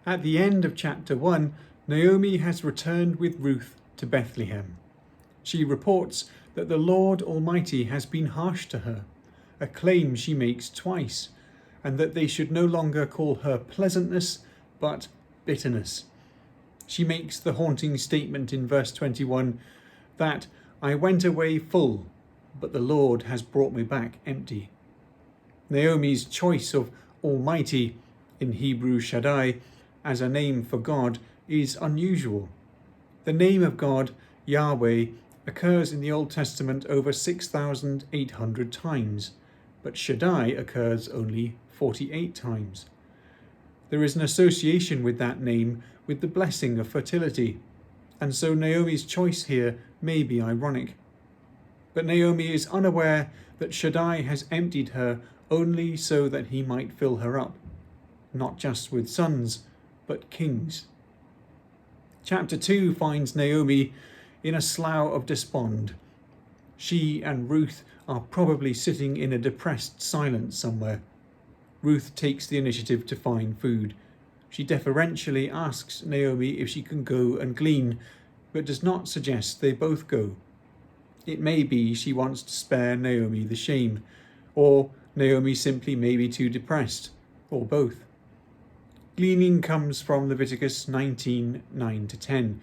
At the end of chapter 1, Naomi has returned with Ruth to Bethlehem. She reports that the Lord Almighty has been harsh to her, a claim she makes twice, and that they should no longer call her pleasantness, but bitterness. She makes the haunting statement in verse 21 that I went away full, but the Lord has brought me back empty. Naomi's choice of Almighty, in Hebrew Shaddai, as a name for God is unusual. The name of God, Yahweh, occurs in the Old Testament over 6,800 times, but Shaddai occurs only 48 times. There is an association with that name with the blessing of fertility, and so Naomi's choice here may be ironic. But Naomi is unaware that Shaddai has emptied her only so that he might fill her up, not just with sons, but kings. Chapter 2 finds Naomi in a slough of despond. She and Ruth are probably sitting in a depressed silence somewhere. Ruth takes the initiative to find food. She deferentially asks Naomi if she can go and glean, but does not suggest they both go. It may be she wants to spare Naomi the shame, or Naomi simply may be too depressed, or both. Gleaning comes from Leviticus 19:9-10,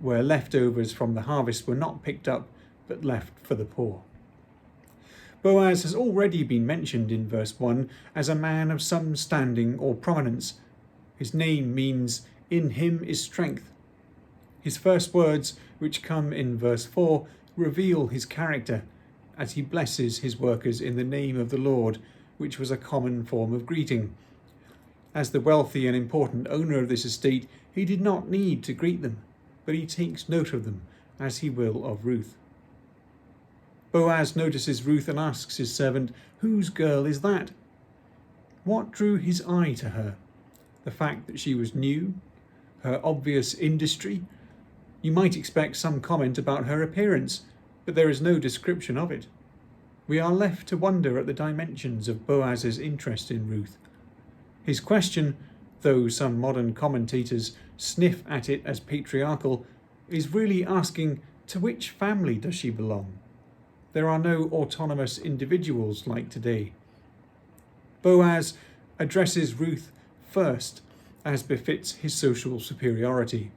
where leftovers from the harvest were not picked up but left for the poor. Boaz has already been mentioned in verse 1 as a man of some standing or prominence. His name means, in him is strength. His first words, which come in verse 4, reveal his character as he blesses his workers in the name of the Lord, which was a common form of greeting. As the wealthy and important owner of this estate, he did not need to greet them, but he takes note of them, as he will of Ruth. Boaz notices Ruth and asks his servant, "Whose girl is that?" What drew his eye to her? The fact that she was new? Her obvious industry? You might expect some comment about her appearance, but there is no description of it. We are left to wonder at the dimensions of Boaz's interest in Ruth. His question, though some modern commentators sniff at it as patriarchal, is really asking, to which family does she belong? There are no autonomous individuals like today. Boaz addresses Ruth first, as befits his social superiority.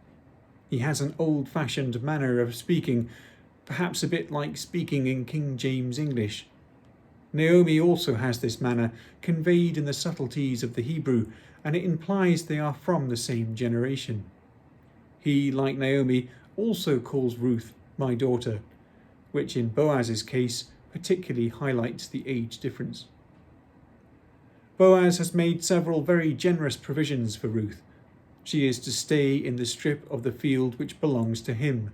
He has an old-fashioned manner of speaking, perhaps a bit like speaking in King James English. Naomi also has this manner, conveyed in the subtleties of the Hebrew, and it implies they are from the same generation. He, like Naomi, also calls Ruth my daughter, which in Boaz's case particularly highlights the age difference. Boaz has made several very generous provisions for Ruth. She is to stay in the strip of the field which belongs to him.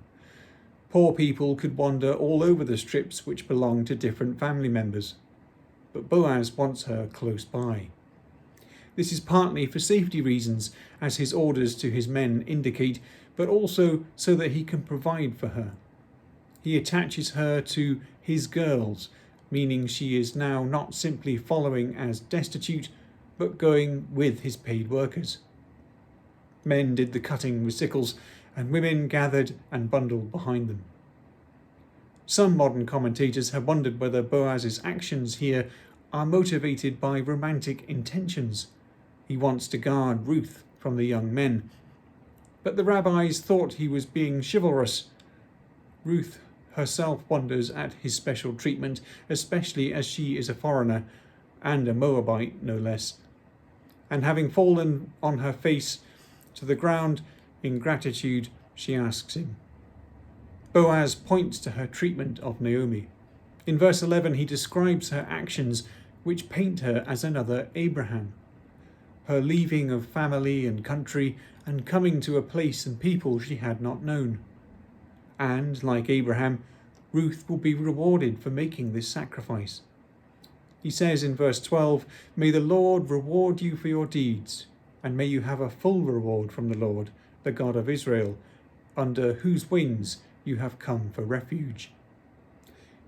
Poor people could wander all over the strips which belong to different family members, but Boaz wants her close by. This is partly for safety reasons, as his orders to his men indicate, but also so that he can provide for her. He attaches her to his girls, meaning she is now not simply following as destitute, but going with his paid workers. Men did the cutting with sickles, and women gathered and bundled behind them. Some modern commentators have wondered whether Boaz's actions here are motivated by romantic intentions. He wants to guard Ruth from the young men. But the rabbis thought he was being chivalrous. Ruth herself wonders at his special treatment, especially as she is a foreigner, and a Moabite no less. And having fallen on her face to the ground in gratitude, she asks him. Boaz points to her treatment of Naomi. In verse 11, he describes her actions, which paint her as another Abraham. Her leaving of family and country and coming to a place and people she had not known. And, like Abraham, Ruth will be rewarded for making this sacrifice. He says in verse 12, "May the Lord reward you for your deeds, and may you have a full reward from the Lord, the God of Israel, under whose wings you have come for refuge."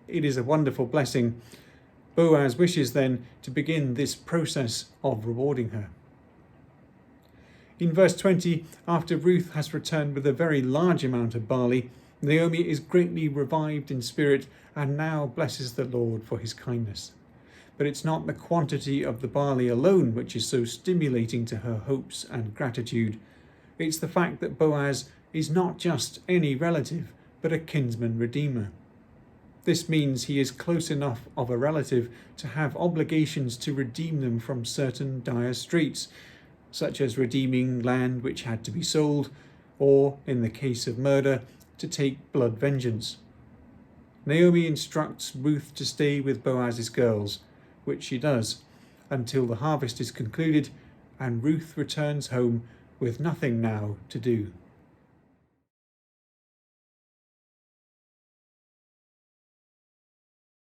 It is a wonderful blessing. Boaz wishes then to begin this process of rewarding her. In verse 20, after Ruth has returned with a very large amount of barley, Naomi is greatly revived in spirit and now blesses the Lord for his kindness. But it's not the quantity of the barley alone which is so stimulating to her hopes and gratitude. It's the fact that Boaz is not just any relative, but a kinsman redeemer. This means he is close enough of a relative to have obligations to redeem them from certain dire straits, such as redeeming land which had to be sold, or, in the case of murder, to take blood vengeance. Naomi instructs Ruth to stay with Boaz's girls, which she does, until the harvest is concluded and Ruth returns home with nothing now to do.